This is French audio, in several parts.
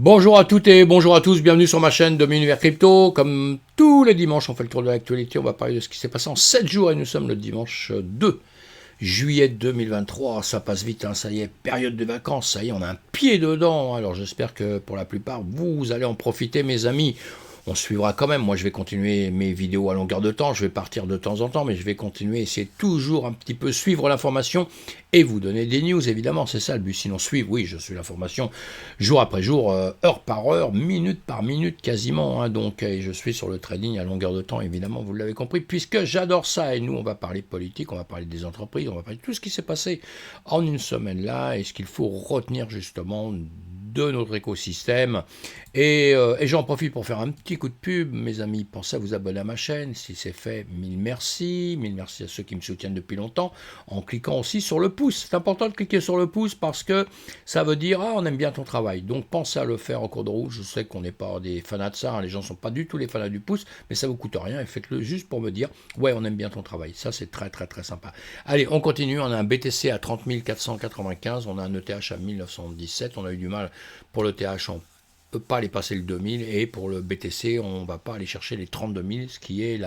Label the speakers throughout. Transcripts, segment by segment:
Speaker 1: Bonjour à toutes et bonjour à tous, bienvenue sur ma chaîne de Univers Crypto. Comme tous les dimanches, on fait le tour de l'actualité, on va parler de ce qui s'est passé en 7 jours et nous sommes le dimanche 2 juillet 2023. Ça passe vite, hein, ça y est, période de vacances, ça y est, on a un pied dedans. Alors j'espère que pour la plupart, vous allez en profiter, mes amis. On suivra quand même, moi je vais continuer mes vidéos à longueur de temps, je vais partir de temps en temps, mais je vais continuer, essayer de toujours un petit peu suivre l'information et vous donner des news, évidemment, c'est ça le but, sinon suivre, oui, je suis l'information jour après jour, heure par heure, minute par minute quasiment, hein, donc et je suis sur le trading à longueur de temps, évidemment, vous l'avez compris, puisque j'adore ça, et nous on va parler politique, on va parler des entreprises, on va parler de tout ce qui s'est passé en une semaine là, et ce qu'il faut retenir justement de notre écosystème. Et j'en profite pour faire un petit coup de pub, mes amis, pensez à vous abonner à ma chaîne, si c'est fait, mille merci à ceux qui me soutiennent depuis longtemps, en cliquant aussi sur le pouce, c'est important de cliquer sur le pouce parce que ça veut dire, ah, on aime bien ton travail, donc pensez à le faire en cours de route, je sais qu'on n'est pas des fanats de ça, hein, les gens ne sont pas du tout les fanats du pouce, mais ça vous coûte rien, et faites-le juste pour me dire, ouais, on aime bien ton travail, ça c'est très très très sympa. Allez, on continue, on a un BTC à 30 495, on a un ETH à 1917, on a eu du mal pour l'ETH, on peut pas aller passer le 2000 et pour le BTC on va pas aller chercher les 32 000, ce qui est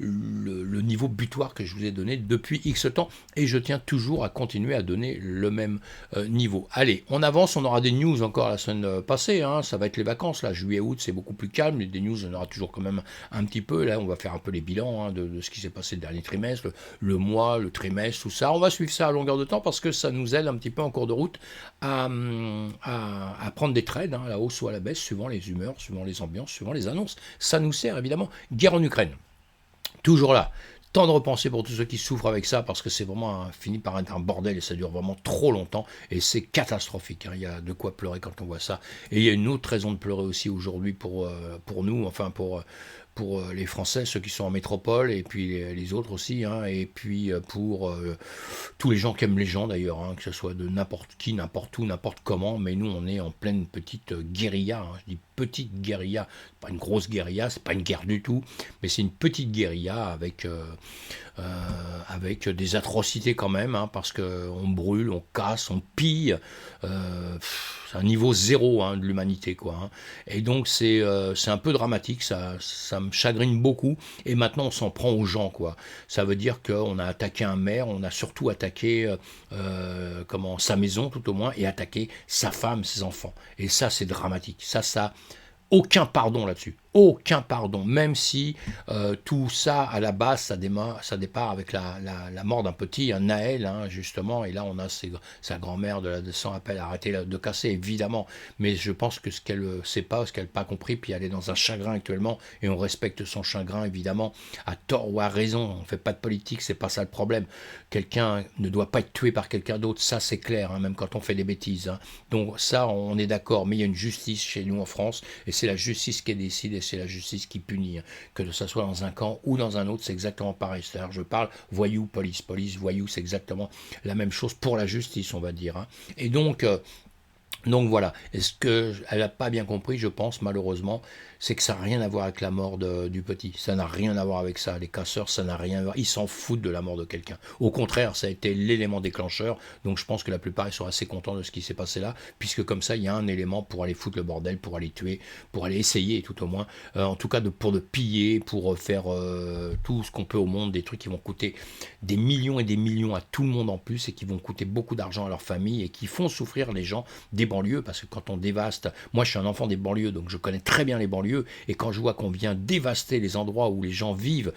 Speaker 1: le niveau butoir que je vous ai donné depuis X temps et je tiens toujours à continuer à donner le même niveau. Allez, on avance, on aura des news encore la semaine passée, hein, ça va être les vacances, là, juillet, août, c'est beaucoup plus calme, mais des news, on aura toujours quand même un petit peu, là, on va faire un peu les bilans hein, de ce qui s'est passé le dernier trimestre, le mois, le trimestre, tout ça, on va suivre ça à longueur de temps parce que ça nous aide un petit peu en cours de route à prendre des trades, hein, à la hausse ou à la baisse, suivant les humeurs, suivant les ambiances, suivant les annonces. Ça nous sert évidemment. Guerre en Ukraine. Toujours là. Tant de repensées pour tous ceux qui souffrent avec ça, parce que c'est vraiment fini par être un bordel et ça dure vraiment trop longtemps et c'est catastrophique. Hein. Il y a de quoi pleurer quand on voit ça. Et il y a une autre raison de pleurer aussi aujourd'hui pour nous, enfin pour les Français, ceux qui sont en métropole, et puis les autres aussi, hein, et puis pour tous les gens qui aiment les gens d'ailleurs, hein, que ce soit de n'importe qui, n'importe où, n'importe comment, mais nous on est en pleine petite guérilla, hein, je dis petite guérilla, pas une grosse guérilla, c'est pas une guerre du tout, mais c'est une petite guérilla avec des atrocités quand même, hein, parce qu'on brûle, on casse, on pille, c'est un niveau zéro hein, de l'humanité, quoi. Hein. Et donc c'est un peu dramatique, ça me chagrine beaucoup, et maintenant on s'en prend aux gens, quoi. Ça veut dire qu'on a attaqué un maire, on a surtout attaqué sa maison tout au moins, et attaqué sa femme, ses enfants. Et ça c'est dramatique, ça aucun pardon là-dessus. Aucun pardon, même si tout ça, à la base, ça départ avec la mort d'un petit, un Naël, hein, justement, et là on a sa grand-mère de sang appelle à arrêter de casser, évidemment, mais je pense que ce qu'elle ne sait pas, ce qu'elle n'a pas compris, puis elle est dans un chagrin actuellement, et on respecte son chagrin, évidemment, à tort ou à raison, on ne fait pas de politique, c'est pas ça le problème, quelqu'un ne doit pas être tué par quelqu'un d'autre, ça c'est clair, hein, même quand on fait des bêtises, hein. Donc ça on est d'accord, mais il y a une justice chez nous en France, et c'est la justice qui décide, et c'est la justice qui punit, que ce soit dans un camp ou dans un autre, c'est exactement pareil. C'est-à-dire, je parle voyou, police, voyou, c'est exactement la même chose pour la justice, on va dire. Hein. Et donc voilà, est-ce qu'elle n'a pas bien compris, je pense, malheureusement, c'est que ça n'a rien à voir avec la mort du petit. Ça n'a rien à voir avec ça. Les casseurs, ça n'a rien à voir. Ils s'en foutent de la mort de quelqu'un. Au contraire, ça a été l'élément déclencheur. Donc je pense que la plupart, ils sont assez contents de ce qui s'est passé là, puisque comme ça, il y a un élément pour aller foutre le bordel, pour aller tuer, pour aller essayer, tout au moins, en tout cas pour de piller, pour faire tout ce qu'on peut au monde, des trucs qui vont coûter des millions et des millions à tout le monde en plus, et qui vont coûter beaucoup d'argent à leur famille, et qui font souffrir les gens des banlieues, parce que quand on dévaste, moi je suis un enfant des banlieues, donc je connais très bien les banlieues, et quand je vois qu'on vient dévaster les endroits où les gens vivent,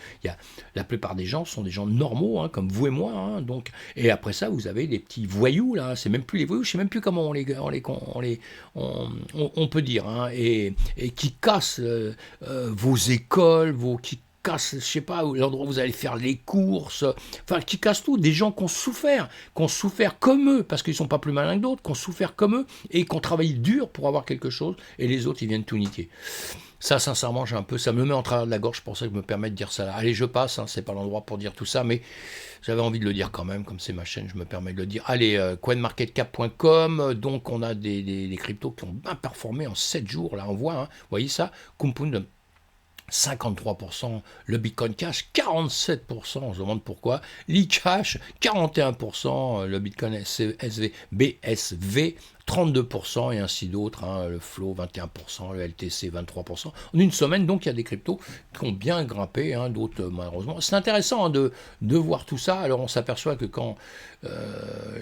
Speaker 1: la plupart des gens sont des gens normaux, hein, comme vous et moi, hein, donc, et après ça vous avez des petits voyous, là, c'est même plus les voyous, je sais même plus comment on peut dire, hein, et qui cassent vos écoles, qui casse, je sais pas, l'endroit où vous allez faire les courses, enfin, qui cassent tout, des gens qui ont souffert comme eux, parce qu'ils sont pas plus malins que d'autres, qui ont souffert comme eux, et qui ont travaillé dur pour avoir quelque chose, et les autres, ils viennent tout niquer. Ça, sincèrement, ça me met en travers de la gorge, c'est pour ça que je me permets de dire ça là. Allez, je passe, hein, c'est pas l'endroit pour dire tout ça, mais j'avais envie de le dire quand même, comme c'est ma chaîne, je me permets de le dire. Allez, coinmarketcap.com, donc on a des cryptos qui ont bien performé en 7 jours, là on voit, hein, vous voyez ça, Compound 53%, le Bitcoin Cash 47%, on se demande pourquoi, l'e-cash 41%, le Bitcoin BSV 32% et ainsi d'autres, hein, le Flow 21%, le LTC 23%. En une semaine, donc, il y a des cryptos qui ont bien grimpé, hein, d'autres malheureusement. C'est intéressant, hein, de voir tout ça. Alors on s'aperçoit que quand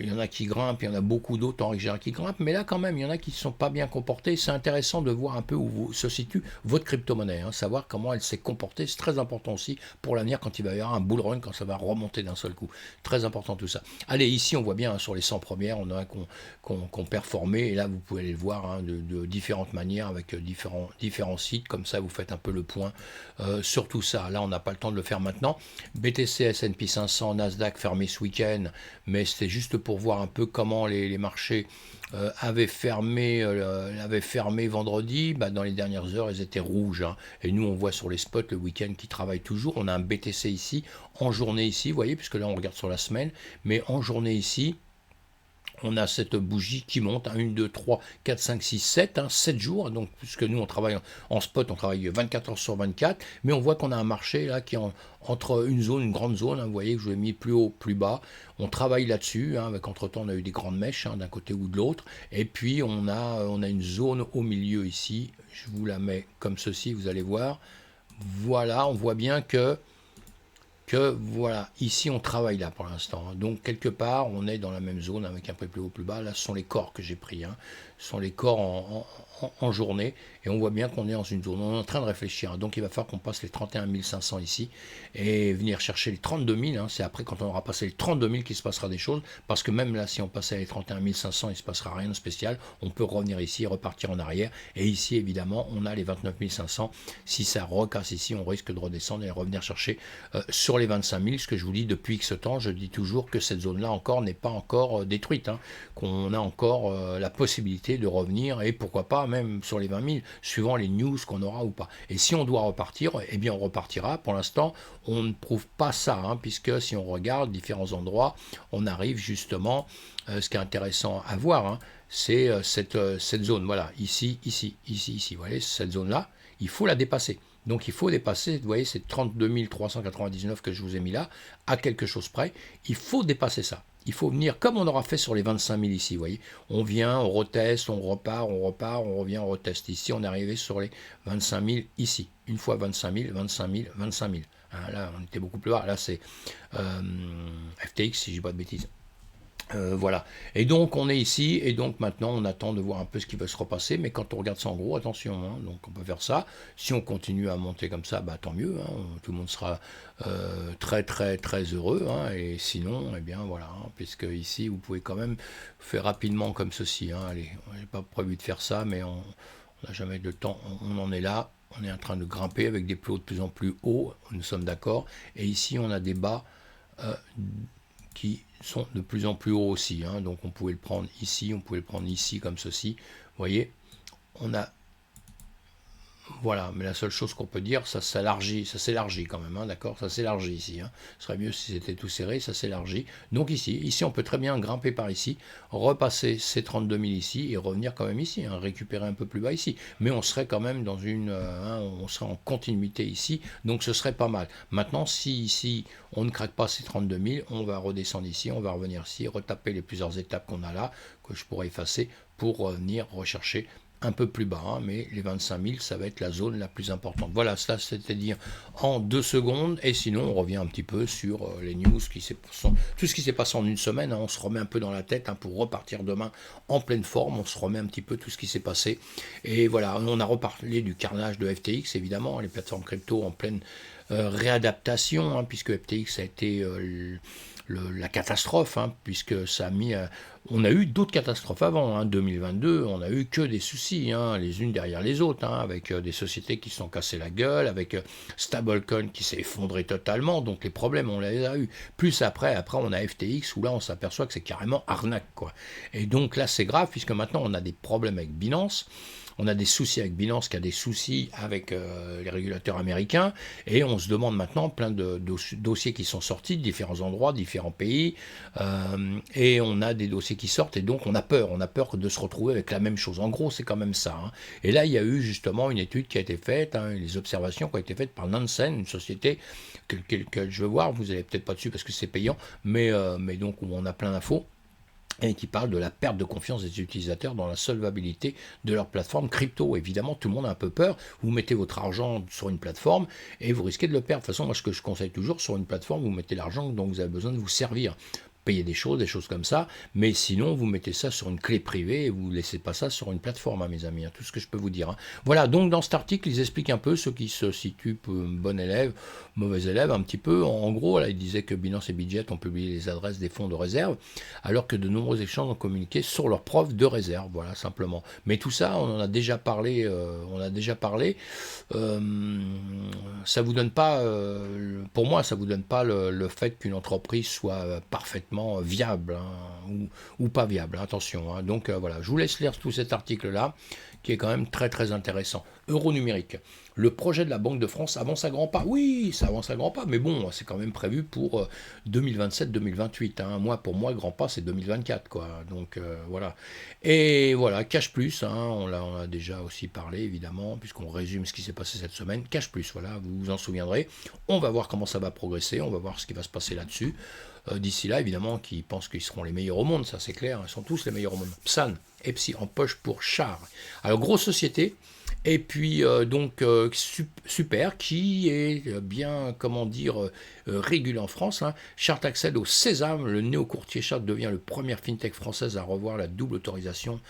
Speaker 1: il y en a qui grimpent, il y en a beaucoup d'autres en règle générale qui grimpent, mais là quand même, il y en a qui ne sont pas bien comportés. C'est intéressant de voir un peu où se situe votre crypto-monnaie, hein, savoir comment elle s'est comportée. C'est très important aussi pour l'avenir quand il va y avoir un bull run, quand ça va remonter d'un seul coup. Très important tout ça. Allez, ici on voit bien, hein, sur les 100 premières, on a qu'on performé, et là vous pouvez aller le voir, hein, de différentes manières avec différents sites. Comme ça vous faites un peu le point sur tout ça. Là on n'a pas le temps de le faire maintenant. BTC, S&P 500, Nasdaq fermé ce week-end, mais c'était juste pour voir un peu comment les marchés avaient fermé vendredi. Dans les dernières heures, ils étaient rouges, hein. Et nous, on voit sur les spots le week-end qui travaillent toujours. On a un BTC ici, en journée ici, vous voyez, puisque là, on regarde sur la semaine, mais en journée ici, on a cette bougie qui monte, hein, 1, 2, 3, 4, 5, 6, 7, hein, 7 jours, donc puisque nous on travaille en spot, on travaille 24 heures sur 24, mais on voit qu'on a un marché là qui est entre une grande zone, hein, vous voyez que je l'ai mis plus haut, plus bas, on travaille là-dessus, hein, avec entre-temps on a eu des grandes mèches, hein, d'un côté ou de l'autre, et puis on a une zone au milieu ici, je vous la mets comme ceci, vous allez voir, voilà, on voit bien que voilà, ici on travaille là pour l'instant, hein. Donc quelque part on est dans la même zone avec un peu plus haut, plus bas. Là ce sont les corps que j'ai pris, hein. Ce sont les corps en journée, et on voit bien qu'on est dans une zone, on est en train de réfléchir, hein. Donc il va falloir qu'on passe les 31 500 ici et venir chercher les 32 000, hein. C'est après quand on aura passé les 32 000 qu'il se passera des choses, parce que même là si on passait les 31 500 il ne se passera rien de spécial, on peut revenir ici, repartir en arrière, et ici évidemment on a les 29 500, si ça recasse ici on risque de redescendre et revenir chercher sur les 25 000, ce que je vous dis depuis X temps, je dis toujours que cette zone-là encore n'est pas encore détruite, hein, qu'on a encore la possibilité de revenir, et pourquoi pas même sur les 20 000, suivant les news qu'on aura ou pas. Et si on doit repartir, eh bien on repartira. Pour l'instant, on ne prouve pas ça, hein, puisque si on regarde différents endroits, on arrive justement, ce qui est intéressant à voir, hein, c'est cette zone, voilà, ici, vous voyez, cette zone-là, il faut la dépasser. Donc il faut dépasser, vous voyez, c'est 32 399 que je vous ai mis là, à quelque chose près, il faut dépasser ça. Il faut venir, comme on aura fait sur les 25 000 ici, vous voyez, on vient, on reteste, on repart, on revient, on reteste. Ici, on est arrivé sur les 25 000 ici. Une fois 25 000, 25 000, 25 000. Hein, là, on était beaucoup plus bas. Là, c'est FTX, si je dis pas de bêtises. Voilà. Et donc on est ici, et donc maintenant on attend de voir un peu ce qui va se repasser, mais quand on regarde ça en gros, attention, hein, donc on peut faire ça. Si on continue à monter comme ça, tant mieux, hein, tout le monde sera très très très heureux, hein, et sinon, eh bien voilà, hein, puisque ici vous pouvez quand même faire rapidement comme ceci, hein, allez, on n'a pas prévu de faire ça, mais on n'a jamais de temps, on en est là, on est en train de grimper avec des plots de plus en plus hauts, nous sommes d'accord, et ici on a des bas qui sont de plus en plus hauts aussi, hein. Donc on pouvait le prendre ici, on pouvait le prendre ici comme ceci, vous voyez, on a, voilà, mais la seule chose qu'on peut dire, ça s'élargit quand même, hein, d'accord, ça s'élargit ici, hein. Ce serait mieux si c'était tout serré, ça s'élargit. Donc ici on peut très bien grimper par ici, repasser ces 32 000 ici et revenir quand même ici, hein, récupérer un peu plus bas ici. Mais on serait quand même dans on serait en continuité ici, donc ce serait pas mal. Maintenant, si ici on ne craque pas ces 32 000, on va redescendre ici, on va revenir ici, retaper les plusieurs étapes qu'on a là, que je pourrais effacer pour venir rechercher un peu plus bas, hein, mais les 25 000, ça va être la zone la plus importante. Voilà, ça c'est-à-dire en 2 secondes, et sinon on revient un petit peu sur les news, tout ce qui s'est passé en une semaine, hein, on se remet un peu dans la tête, hein, pour repartir demain en pleine forme, on se remet un petit peu tout ce qui s'est passé, et voilà, on a reparlé du carnage de FTX, évidemment, hein, les plateformes crypto en pleine réadaptation, hein, puisque FTX a été la catastrophe, hein, puisque ça a mis... on a eu d'autres catastrophes avant, hein, 2022, on a eu que des soucis, hein, les unes derrière les autres, hein, avec des sociétés qui se sont cassées la gueule, avec Stablecoin qui s'est effondré totalement, donc les problèmes on les a eu. Plus après on a FTX, où là on s'aperçoit que c'est carrément arnaque, quoi. Et donc là c'est grave, puisque maintenant on a des problèmes avec Binance, on a des soucis avec Binance, qui a des soucis avec les régulateurs américains, et on se demande maintenant plein de dossiers qui sont sortis de différents endroits, différents pays, et on a des dossiers qui sortent, et donc on a peur de se retrouver avec la même chose. En gros, c'est quand même ça, hein. Et là, il y a eu justement une étude qui a été faite, hein, les observations qui ont été faites par Nansen, une société que je veux voir, vous n'allez peut-être pas dessus parce que c'est payant, mais donc où on a plein d'infos. et qui parle de la perte de confiance des utilisateurs dans la solvabilité de leur plateforme crypto. Évidemment, tout le monde a un peu peur. Vous mettez votre argent sur une plateforme et vous risquez de le perdre. De toute façon, moi, ce que je conseille toujours, sur une plateforme, vous mettez l'argent dont vous avez besoin de vous servir. Payer des choses comme ça, mais sinon vous mettez ça sur une clé privée et vous ne laissez pas ça sur une plateforme, hein, mes amis, hein, tout ce que je peux vous dire. Hein. Voilà, donc dans cet article, ils expliquent un peu ceux qui se situent bon élève, mauvais élève, un petit peu. En gros, là, ils disaient que Binance et Bitget ont publié les adresses des fonds de réserve, alors que de nombreux exchanges ont communiqué sur leurs preuves de réserve, voilà, simplement. Mais tout ça, on en a déjà parlé, ça vous donne pas, pour moi, ça vous donne pas le fait qu'une entreprise soit parfaitement viable, hein, ou pas viable, hein, attention. Hein. Donc voilà, je vous laisse lire tout cet article-là, qui est quand même très très intéressant. Euro numérique. Le projet de la Banque de France avance à grands pas. Oui, ça avance à grands pas, mais bon, c'est quand même prévu pour 2027-2028. Hein. Pour moi, grand pas, c'est 2024, quoi. Donc voilà. Et voilà, Cash Plus, hein, on a déjà aussi parlé, évidemment, puisqu'on résume ce qui s'est passé cette semaine. Cash Plus, voilà, vous vous en souviendrez. On va voir comment ça va progresser, on va voir ce qui va se passer là-dessus. D'ici là, évidemment, qui pensent qu'ils seront les meilleurs au monde, ça c'est clair, ils sont tous les meilleurs au monde. Psan, Epsi, en poche pour Char. Alors, grosse société, et puis Super, qui est bien, comment dire, régulé en France. Hein. Chart accède au Sésame, le néo-courtier Chart devient le premier fintech française à revoir la double autorisation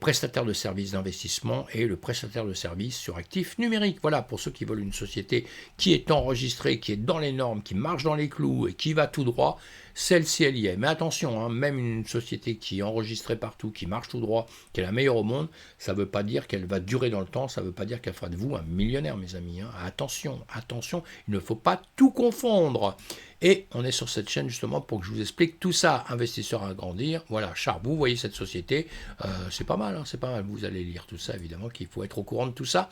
Speaker 1: prestataire de services d'investissement et le prestataire de services sur actifs numériques. Voilà, pour ceux qui veulent une société qui est enregistrée, qui est dans les normes, qui marche dans les clous et qui va tout droit, celle-ci elle y est. Mais attention, hein, même une société qui est enregistrée partout, qui marche tout droit, qui est la meilleure au monde, ça ne veut pas dire qu'elle va durer dans le temps, ça ne veut pas dire qu'elle fera de vous un millionnaire, mes amis. Hein. Attention, attention, il ne faut pas tout confondre. Et on est sur cette chaîne justement pour que je vous explique tout ça, investisseurs à grandir. Voilà, Char, vous voyez cette société, c'est pas mal, hein, c'est pas mal. Vous allez lire tout ça, évidemment, qu'il faut être au courant de tout ça.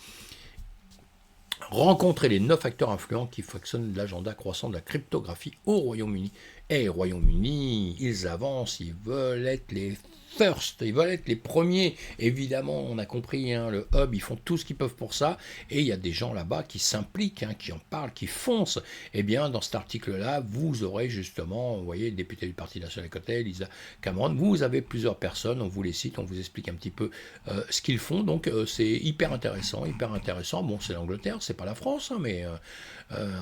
Speaker 1: Rencontrer les 9 acteurs influents qui fractionnent l'agenda croissant de la cryptographie au Royaume-Uni. Et Royaume-Uni, ils avancent, ils veulent être les first, ils veulent être les premiers. Évidemment, on a compris, hein, le hub, ils font tout ce qu'ils peuvent pour ça. Et il y a des gens là-bas qui s'impliquent, hein, qui en parlent, qui foncent. Eh bien, dans cet article-là, vous aurez justement, vous voyez, le député du Parti national côté, Lisa Cameron, vous avez plusieurs personnes, on vous les cite, on vous explique un petit peu ce qu'ils font. Donc, c'est hyper intéressant, hyper intéressant. Bon, c'est l'Angleterre, c'est pas la France, hein, mais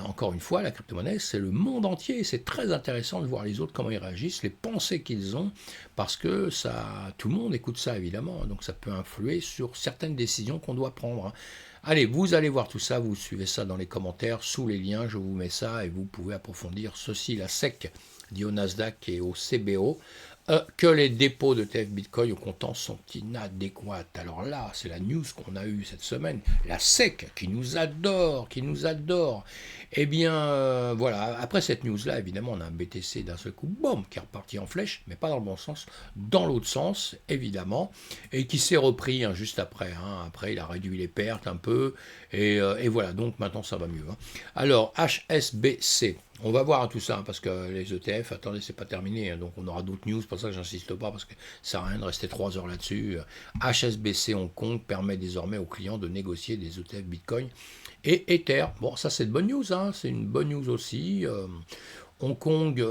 Speaker 1: encore une fois, la crypto-monnaie, c'est le monde entier. C'est très intéressant de voir les autres, comment ils réagissent, les pensées qu'ils ont, parce que ça, tout le monde écoute ça, évidemment. Donc ça peut influer sur certaines décisions qu'on doit prendre. Hein. Allez, vous allez voir tout ça, vous suivez ça dans les commentaires, sous les liens, je vous mets ça, et vous pouvez approfondir ceci. La SEC dit au Nasdaq et au CBO que les dépôts de TF Bitcoin au comptant sont inadéquats. Alors là, c'est la news qu'on a eue cette semaine. La SEC qui nous adore, Eh bien, voilà. Après cette news-là, évidemment, on a un BTC d'un seul coup, boum, qui est reparti en flèche, mais pas dans le bon sens, dans l'autre sens, évidemment, et qui s'est repris hein, juste après. Hein. Après, il a réduit les pertes un peu, et voilà. Donc maintenant, ça va mieux. Hein. Alors, HSBC. On va voir tout ça, hein, parce que les ETF, attendez, c'est pas terminé, hein, donc on aura d'autres news, pour ça que j'insiste pas, parce que ça sert à rien de rester 3 heures là-dessus. HSBC Hong Kong permet désormais aux clients de négocier des ETF Bitcoin et Ether. Bon, ça c'est de bonne news, hein, c'est une bonne news aussi. Hong Kong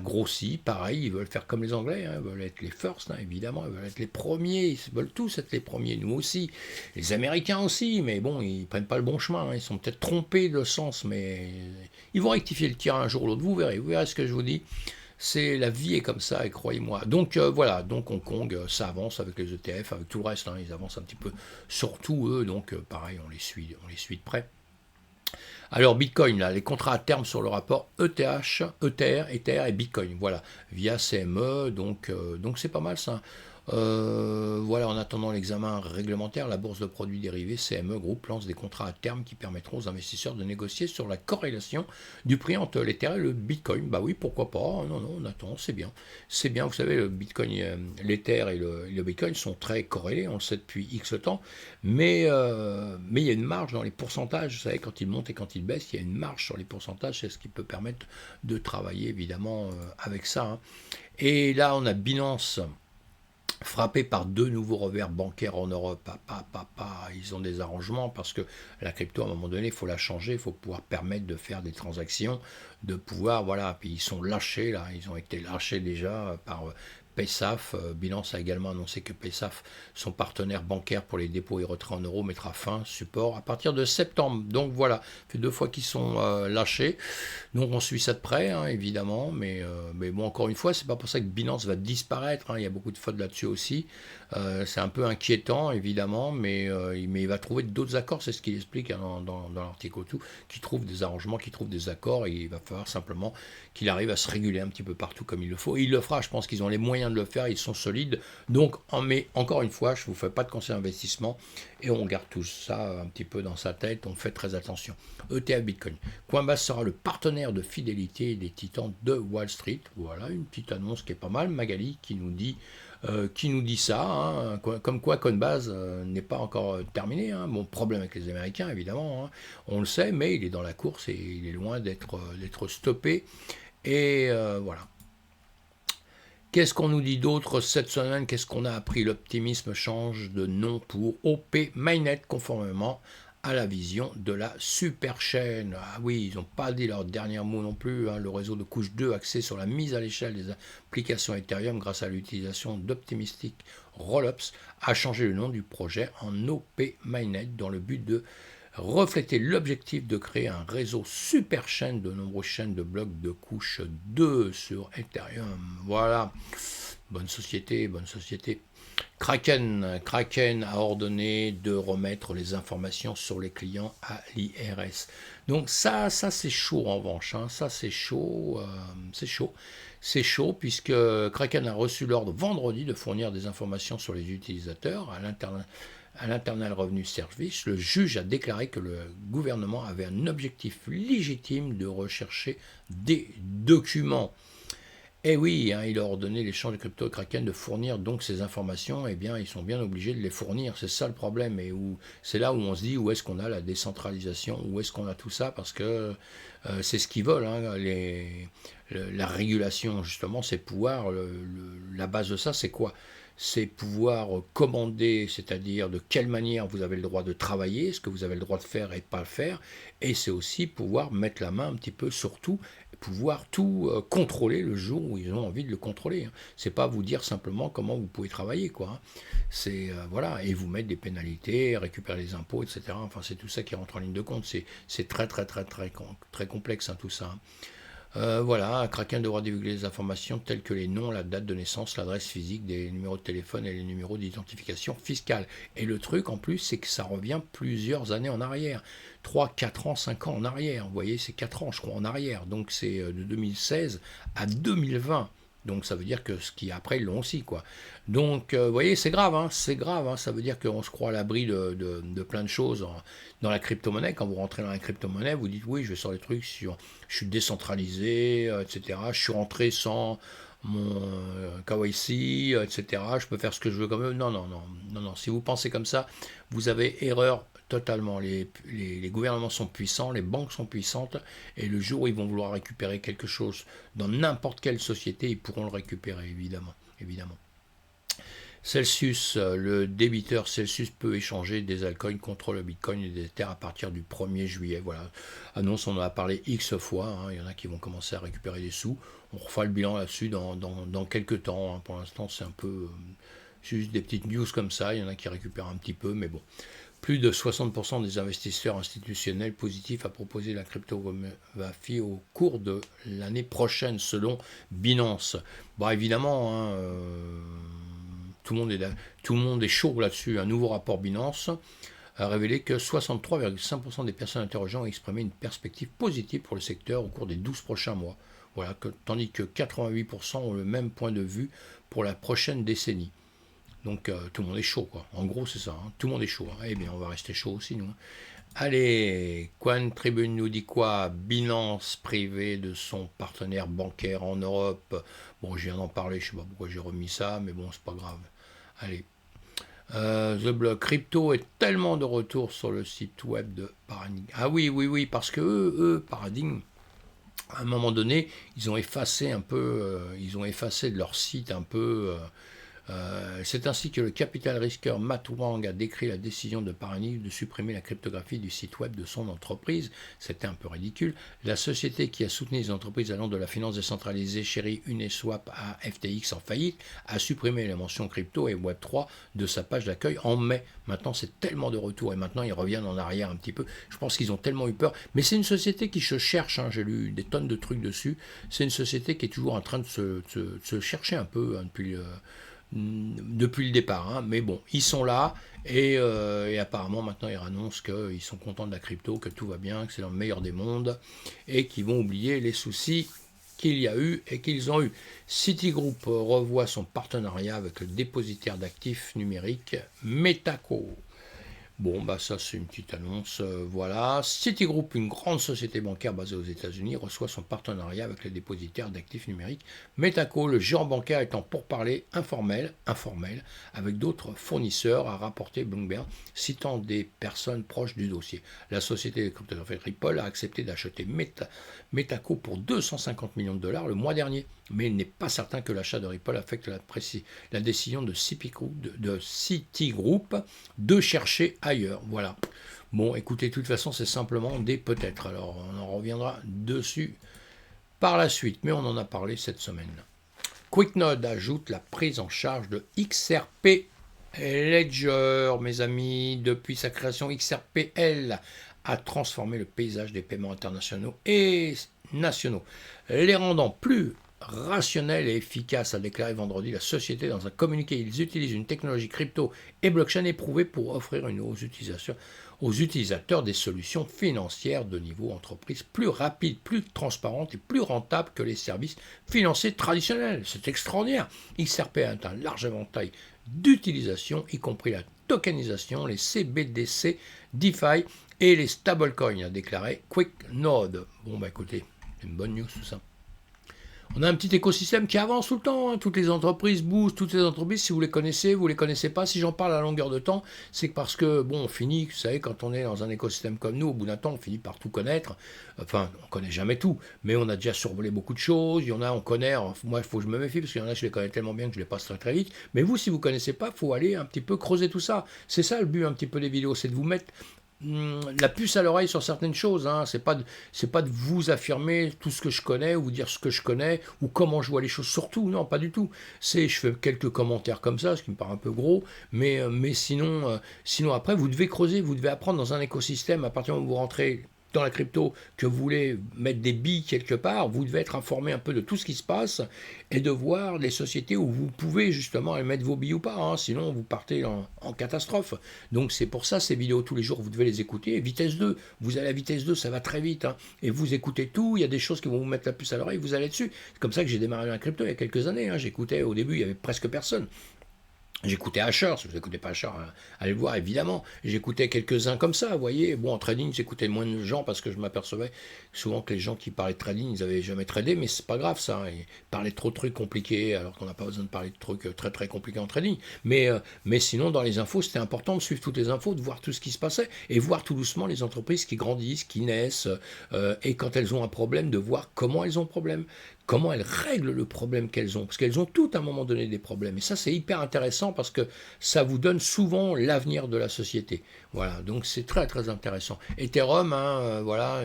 Speaker 1: grossit, pareil, ils veulent faire comme les Anglais, hein, ils veulent être les first, hein, évidemment, ils veulent être les premiers, ils veulent tous être les premiers, nous aussi, les Américains aussi, mais bon, ils prennent pas le bon chemin, hein, ils sont peut-être trompés de sens, mais ils vont rectifier le tir un jour ou l'autre, vous verrez ce que je vous dis. C'est la vie est comme ça, et croyez-moi. Donc voilà, donc Hong Kong, ça avance avec les ETF, avec tout le reste, hein, ils avancent un petit peu, surtout eux, donc pareil, on les suit de près. Alors Bitcoin, là, les contrats à terme sur le rapport ETH, Ether et Bitcoin, voilà, via CME, donc c'est pas mal ça. Voilà, en attendant l'examen réglementaire, la bourse de produits dérivés CME Group lance des contrats à terme qui permettront aux investisseurs de négocier sur la corrélation du prix entre l'Ether et le Bitcoin. Bah oui, pourquoi pas, non, on attend, c'est bien. C'est bien, vous savez, le Bitcoin, l'Ether et le Bitcoin sont très corrélés, on le sait depuis X temps, mais il y a une marge dans les pourcentages, vous savez, quand ils montent et quand ils baissent, il y a une marge sur les pourcentages, c'est ce qui peut permettre de travailler évidemment avec ça. Hein. Et là, on a Binance, frappé par 2 nouveaux revers bancaires en Europe. Ils ont des arrangements parce que la crypto, à un moment donné, il faut la changer, il faut pouvoir permettre de faire des transactions, de pouvoir, voilà, puis ils sont lâchés, là, ils ont été lâchés déjà PaySaf. Binance a également annoncé que PaySaf, son partenaire bancaire pour les dépôts et retraits en euros, mettra fin support à partir de septembre. Donc voilà, ça fait 2 fois qu'ils sont lâchés. Donc on suit ça de près, hein, évidemment, mais bon, encore une fois, c'est pas pour ça que Binance va disparaître, hein. Il y a beaucoup de fautes là-dessus aussi. C'est un peu inquiétant, évidemment, mais il va trouver d'autres accords, c'est ce qu'il explique, hein, dans l'article tout, qu'il trouve des arrangements, qu'il trouve des accords, et il va falloir simplement qu'il arrive à se réguler un petit peu partout comme il le faut. Et il le fera, je pense qu'ils ont les moyens de le faire, ils sont solides. Donc, mais encore une fois, je ne vous fais pas de conseil d'investissement, et on garde tout ça un petit peu dans sa tête, on fait très attention. ETF Bitcoin. Coinbase sera le partenaire de fidélité des titans de Wall Street. Voilà, une petite annonce qui est pas mal. Magali qui nous dit ça, hein, comme quoi Coinbase n'est pas encore terminé. Hein. Bon, problème avec les Américains, évidemment, hein, on le sait, mais il est dans la course et il est loin d'être stoppé. Et voilà. Qu'est-ce qu'on nous dit d'autre cette semaine? Qu'est-ce qu'on a appris? L'optimisme change de nom pour OP Mainnet, conformément à la vision de la super chaîne. Ah oui, ils n'ont pas dit leur dernier mot non plus, hein. Le réseau de couche 2 axé sur la mise à l'échelle des applications Ethereum grâce à l'utilisation d'Optimistic Rollups a changé le nom du projet en OP Mainnet dans le but de refléter l'objectif de créer un réseau super chaîne de nombreuses chaînes de blocs de couche 2 sur Ethereum. Voilà, bonne société, bonne société. Kraken a ordonné de remettre les informations sur les clients à l'IRS. Donc ça c'est chaud en revanche, hein. Ça c'est chaud, c'est chaud puisque Kraken a reçu l'ordre vendredi de fournir des informations sur les utilisateurs à l'Internal Revenue Service. Le juge a déclaré que le gouvernement avait un objectif légitime de rechercher des documents. Eh oui, hein, il a ordonné l'échange de crypto Kraken de fournir donc ces informations. Eh bien, ils sont bien obligés de les fournir. C'est ça le problème. Et c'est là où on se dit où est-ce qu'on a la décentralisation, où est-ce qu'on a tout ça, parce que c'est ce qu'ils veulent. Hein, la régulation, justement, c'est pouvoir. La base de ça, c'est quoi? C'est pouvoir commander, c'est-à-dire de quelle manière vous avez le droit de travailler, ce que vous avez le droit de faire et de pas le faire, et c'est aussi pouvoir mettre la main un petit peu sur tout, pouvoir tout contrôler le jour où ils ont envie de le contrôler. Hein. C'est pas vous dire simplement comment vous pouvez travailler, quoi. Hein. C'est voilà, et vous mettre des pénalités, récupérer les impôts, etc. Enfin, c'est tout ça qui rentre en ligne de compte. C'est très complexe, hein, tout ça. Hein. Voilà, Kraken devra divulguer les informations telles que les noms, la date de naissance, l'adresse physique, des numéros de téléphone et les numéros d'identification fiscale. Et le truc en plus, c'est que ça revient plusieurs années en arrière. 3, 4 ans, 5 ans en arrière. Vous voyez, c'est 4 ans, je crois, en arrière. Donc c'est de 2016 à 2020. Donc ça veut dire que ce qui est après, ils l'ont aussi, quoi. Donc, vous voyez, c'est grave, hein, c'est grave. Hein, ça veut dire qu'on se croit à l'abri de plein de choses dans la crypto-monnaie. Quand vous rentrez dans la crypto-monnaie, vous dites, oui, je vais sur les trucs sur... Je suis décentralisé, etc. Je suis rentré sans mon KYC, etc. Je peux faire ce que je veux comme eux. Non. Si vous pensez comme ça, vous avez erreur totalement. Les gouvernements sont puissants, les banques sont puissantes, et le jour où ils vont vouloir récupérer quelque chose dans n'importe quelle société, ils pourront le récupérer, évidemment. Celsius, le débiteur Celsius peut échanger des altcoins contre le Bitcoin et des Ether à partir du 1er juillet. Voilà, annonce, on en a parlé X fois, hein. Il y en a qui vont commencer à récupérer des sous. On refera le bilan là-dessus dans quelques temps. Hein. Pour l'instant, c'est un peu juste des petites news comme ça. Il y en a qui récupèrent un petit peu, mais bon. Plus de 60% des investisseurs institutionnels positifs à proposer la cryptographie au cours de l'année prochaine, selon Binance. Bon, évidemment, hein, tout le monde est chaud là-dessus. Un nouveau rapport Binance a révélé que 63,5% des personnes interrogées ont exprimé une perspective positive pour le secteur au cours des 12 prochains mois. Voilà, tandis que 88% ont le même point de vue pour la prochaine décennie. Donc tout le monde est chaud, quoi. En gros, c'est ça. Hein. Tout le monde est chaud. Hein. Eh bien, on va rester chaud aussi, nous. Hein. Allez, Quan Tribune nous dit quoi? Binance privé de son partenaire bancaire en Europe. Bon, je viens d'en parler, je ne sais pas pourquoi j'ai remis ça, mais bon, c'est pas grave. Allez. The Block Crypto est tellement de retour sur le site web de Paradigm. Ah oui, parce que eux Paradigm, à un moment donné, ils ont effacé de leur site un peu... C'est ainsi que le capital risqueur Matt Wang a décrit la décision de Parani de supprimer la cryptographie du site web de son entreprise. C'était un peu ridicule. La société qui a soutenu les entreprises allant de la finance décentralisée Cherry Uniswap à FTX en faillite a supprimé les mentions crypto et Web3 de sa page d'accueil en mai. Maintenant, c'est tellement de retour et maintenant ils reviennent en arrière un petit peu. Je pense qu'ils ont tellement eu peur. Mais c'est une société qui se cherche. Hein. J'ai lu des tonnes de trucs dessus. C'est une société qui est toujours en train de se chercher un peu hein, depuis le départ, hein. Mais bon, ils sont là et apparemment maintenant ils annoncent qu'ils sont contents de la crypto, que tout va bien, que c'est dans le meilleur des mondes et qu'ils vont oublier les soucis qu'il y a eu et qu'ils ont eu. Citigroup revoit son partenariat avec le dépositaire d'actifs numériques Metaco. Bon, bah ça c'est une petite annonce, voilà. Citigroup, une grande société bancaire basée aux États-Unis, reçoit son partenariat avec les dépositaires d'actifs numériques. Metaco, le géant bancaire étant pourparlers informel, avec d'autres fournisseurs, a rapporté Bloomberg, citant des personnes proches du dossier. La société de cryptographie Ripple a accepté d'acheter Metaco pour 250 millions de dollars le mois dernier. Mais il n'est pas certain que l'achat de Ripple affecte la décision de Citigroup de chercher ailleurs. Voilà. Bon, écoutez, de toute façon, c'est simplement des peut-être. Alors, on en reviendra dessus par la suite, mais on en a parlé cette semaine. QuickNode ajoute la prise en charge de XRP Ledger, mes amis. Depuis sa création, XRPL a transformé le paysage des paiements internationaux et nationaux, les rendant plus rationnel et efficace, a déclaré vendredi la société dans un communiqué. Ils utilisent une technologie crypto et blockchain éprouvée pour offrir aux utilisateurs des solutions financières de niveau entreprise plus rapides, plus transparentes et plus rentables que les services financiers traditionnels. C'est extraordinaire. XRP a un large éventail d'utilisation, y compris la tokenisation, les CBDC, DeFi et les stablecoins, a déclaré QuickNode. Bon, bah écoutez, c'est une bonne news tout ça. On a un petit écosystème qui avance tout le temps, hein. Toutes les entreprises bougent, toutes les entreprises, si vous les connaissez pas. Si j'en parle à longueur de temps, c'est parce que, bon, on finit, vous savez, quand on est dans un écosystème comme nous, au bout d'un temps, on finit par tout connaître. Enfin, on connaît jamais tout, mais on a déjà survolé beaucoup de choses. Il y en a, on connaît. Moi, il faut que je me méfie, parce qu'il y en a, je les connais tellement bien que je les passe très très vite. Mais vous, si vous connaissez pas, il faut aller un petit peu creuser tout ça. C'est ça le but un petit peu des vidéos, c'est de vous mettre la puce à l'oreille sur certaines choses, hein. C'est pas de vous affirmer tout ce que je connais, ou vous dire ce que je connais, ou comment je vois les choses, surtout, non, pas du tout. Je fais quelques commentaires comme ça, ce qui me paraît un peu gros, mais sinon après, vous devez creuser, vous devez apprendre dans un écosystème, à partir du moment où vous rentrez dans la crypto, que vous voulez mettre des billes quelque part, vous devez être informé un peu de tout ce qui se passe et de voir les sociétés où vous pouvez justement mettre vos billes ou pas, hein, sinon vous partez en catastrophe. Donc c'est pour ça ces vidéos tous les jours, vous devez les écouter. Vitesse 2, vous allez à vitesse 2, ça va très vite, hein, et vous écoutez tout, il y a des choses qui vont vous mettre la puce à l'oreille, vous allez dessus. C'est comme ça que j'ai démarré la crypto il y a quelques années, hein. J'écoutais, au début il y avait presque personne. J'écoutais Asher, si vous n'écoutez pas Asher, allez le voir évidemment. J'écoutais quelques-uns comme ça, vous voyez. Bon, en trading, j'écoutais moins de gens parce que je m'apercevais souvent que les gens qui parlaient de trading, ils n'avaient jamais tradé, mais c'est pas grave ça. Ils parlaient trop de trucs compliqués alors qu'on n'a pas besoin de parler de trucs très très compliqués en trading. Mais sinon, dans les infos, c'était important de suivre toutes les infos, de voir tout ce qui se passait et voir tout doucement les entreprises qui grandissent, qui naissent, et quand elles ont un problème, de voir comment elles ont problème. Comment elles règlent le problème qu'elles ont. Parce qu'elles ont tout à un moment donné des problèmes. Et ça, c'est hyper intéressant parce que ça vous donne souvent l'avenir de la société. Voilà, donc c'est très très intéressant. Ethereum, voilà,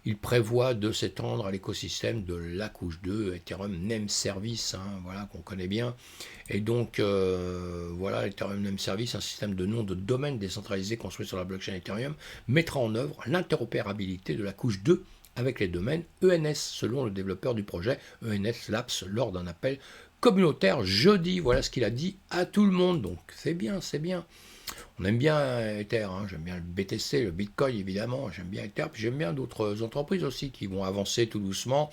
Speaker 1: il prévoit de s'étendre à l'écosystème de la couche 2, Ethereum Name Service, voilà, qu'on connaît bien. Et donc, voilà, Ethereum Name Service, un système de nom de domaine décentralisé construit sur la blockchain Ethereum, mettra en œuvre l'interopérabilité de la couche 2 avec les domaines ENS, selon le développeur du projet ENS Labs, lors d'un appel communautaire jeudi. Voilà ce qu'il a dit à tout le monde. Donc c'est bien, c'est bien. On aime bien Ether, j'aime bien le BTC, le Bitcoin évidemment, j'aime bien Ether, puis j'aime bien d'autres entreprises aussi qui vont avancer tout doucement.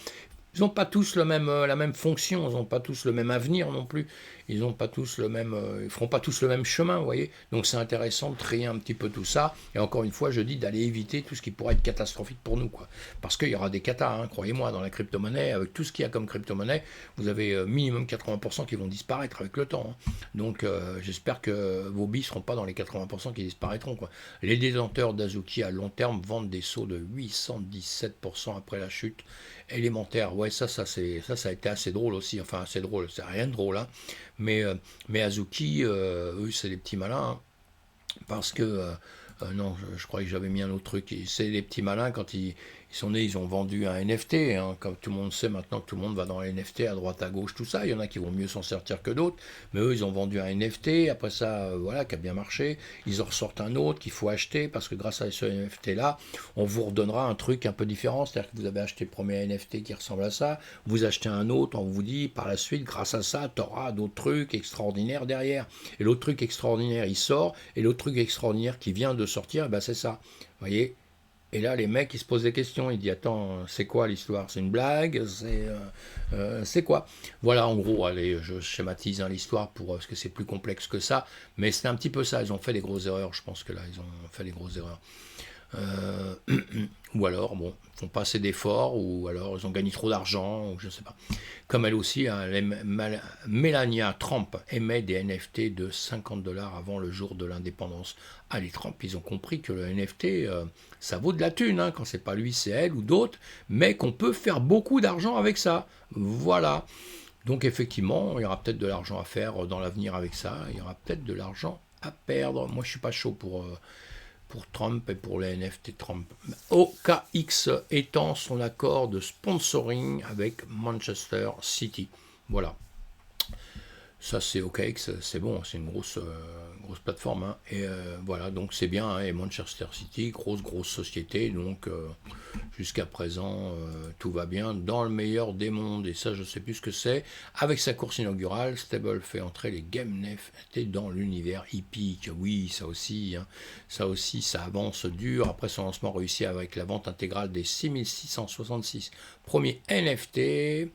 Speaker 1: Ils n'ont pas tous la même fonction, ils n'ont pas tous le même avenir non plus, ils n'ont pas tous ils feront pas tous le même chemin, vous voyez. Donc c'est intéressant de trier un petit peu tout ça. Et encore une fois, je dis d'aller éviter tout ce qui pourrait être catastrophique pour nous, quoi. Parce qu'il y aura des catas, croyez-moi, dans la crypto-monnaie, avec tout ce qu'il y a comme crypto-monnaie, vous avez minimum 80% qui vont disparaître avec le temps. Donc j'espère que vos billes ne seront pas dans les 80% qui disparaîtront, quoi. Les détenteurs d'Azuki à long terme vendent des sauts de 817% après la chute élémentaire. Ouais, ça a été assez drôle aussi. Enfin, assez drôle, c'est rien de drôle, mais Azuki, eux, c'est des petits malins, hein, parce que non, je croyais que j'avais mis un autre truc. C'est les petits malins, quand ils sont nés, ils ont vendu un NFT. Hein, comme tout le monde sait maintenant que tout le monde va dans les NFT à droite, à gauche, tout ça. Il y en a qui vont mieux s'en sortir que d'autres. Mais eux, ils ont vendu un NFT. Après ça, voilà, qui a bien marché. Ils en ressortent un autre qu'il faut acheter parce que grâce à ce NFT-là, on vous redonnera un truc un peu différent. C'est-à-dire que vous avez acheté le premier NFT qui ressemble à ça. Vous achetez un autre, on vous dit par la suite, grâce à ça, tu auras d'autres trucs extraordinaires derrière. Et l'autre truc extraordinaire, il sort. Et l'autre truc extraordinaire qui vient de sortir, ben c'est ça. Vous voyez. Et là, les mecs, ils se posent des questions. Ils disent, attends, c'est quoi l'histoire? C'est une blague? C'est quoi? Voilà, en gros, allez, je schématise hein, l'histoire parce que c'est plus complexe que ça. Mais c'est un petit peu ça. Ils ont fait des grosses erreurs. Je pense que là, ils ont fait des grosses erreurs. Euh, ou alors, bon, ils font pas assez d'efforts, ou alors ils ont gagné trop d'argent, ou je sais pas. Comme elle aussi, hein, Melania Trump émet des NFT de 50 dollars avant le jour de l'indépendance. Ah, les Trump, ils ont compris que le NFT, ça vaut de la thune, hein, quand c'est pas lui, c'est elle ou d'autres, mais qu'on peut faire beaucoup d'argent avec ça. Voilà. Donc effectivement, il y aura peut-être de l'argent à faire dans l'avenir avec ça, il y aura peut-être de l'argent à perdre. Moi, je suis pas chaud pour Trump et pour les NFT Trump. OKX étend son accord de sponsoring avec Manchester City. Voilà. Ça, c'est OKX, c'est bon, c'est une grosse plateforme. Hein. Et voilà, donc c'est bien. Hein, et Manchester City, grosse société. Donc jusqu'à présent, tout va bien dans le meilleur des mondes. Et ça, je ne sais plus ce que c'est. Avec sa course inaugurale, Stable fait entrer les Game NFT dans l'univers hippique. Oui, ça aussi, hein, ça avance dur. Après son lancement réussi avec la vente intégrale des 6666 premiers NFT.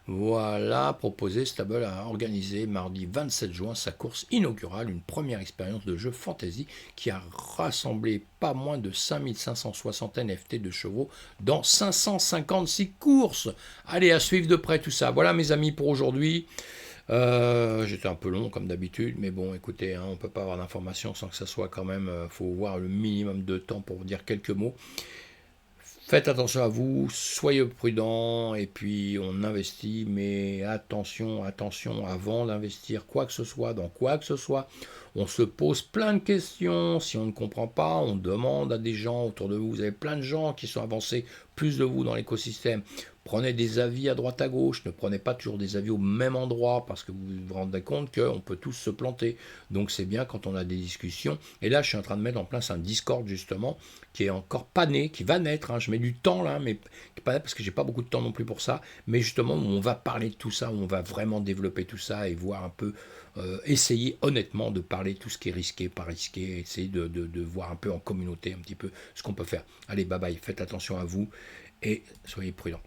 Speaker 1: Voilà, proposé, Stable a organisé mardi 27 juin sa course inaugurale, une première expérience de jeu fantasy qui a rassemblé pas moins de 5560 NFT de chevaux dans 556 courses. Allez, à suivre de près tout ça. Voilà mes amis pour aujourd'hui. J'étais un peu long comme d'habitude, mais bon, écoutez, hein, on ne peut pas avoir d'informations sans que ça soit quand même, faut voir le minimum de temps pour vous dire quelques mots. Faites attention à vous, soyez prudents, et puis on investit, mais attention, avant d'investir quoi que ce soit, dans quoi que ce soit, on se pose plein de questions. Si on ne comprend pas, on demande à des gens autour de vous. Vous avez plein de gens qui sont avancés plus de vous dans l'écosystème. Prenez des avis à droite à gauche, ne prenez pas toujours des avis au même endroit, parce que vous vous rendez compte qu'on peut tous se planter. Donc c'est bien quand on a des discussions. Et là, je suis en train de mettre en place un Discord, justement, qui est encore pas né, qui va naître. Hein. Je mets du temps là, mais qui pas parce que j'ai pas beaucoup de temps non plus pour ça. Mais justement, où on va parler de tout ça, où on va vraiment développer tout ça et voir un peu, essayer honnêtement de parler de tout ce qui est risqué, pas risqué, essayer de voir un peu en communauté un petit peu ce qu'on peut faire. Allez, bye bye, faites attention à vous et soyez prudents.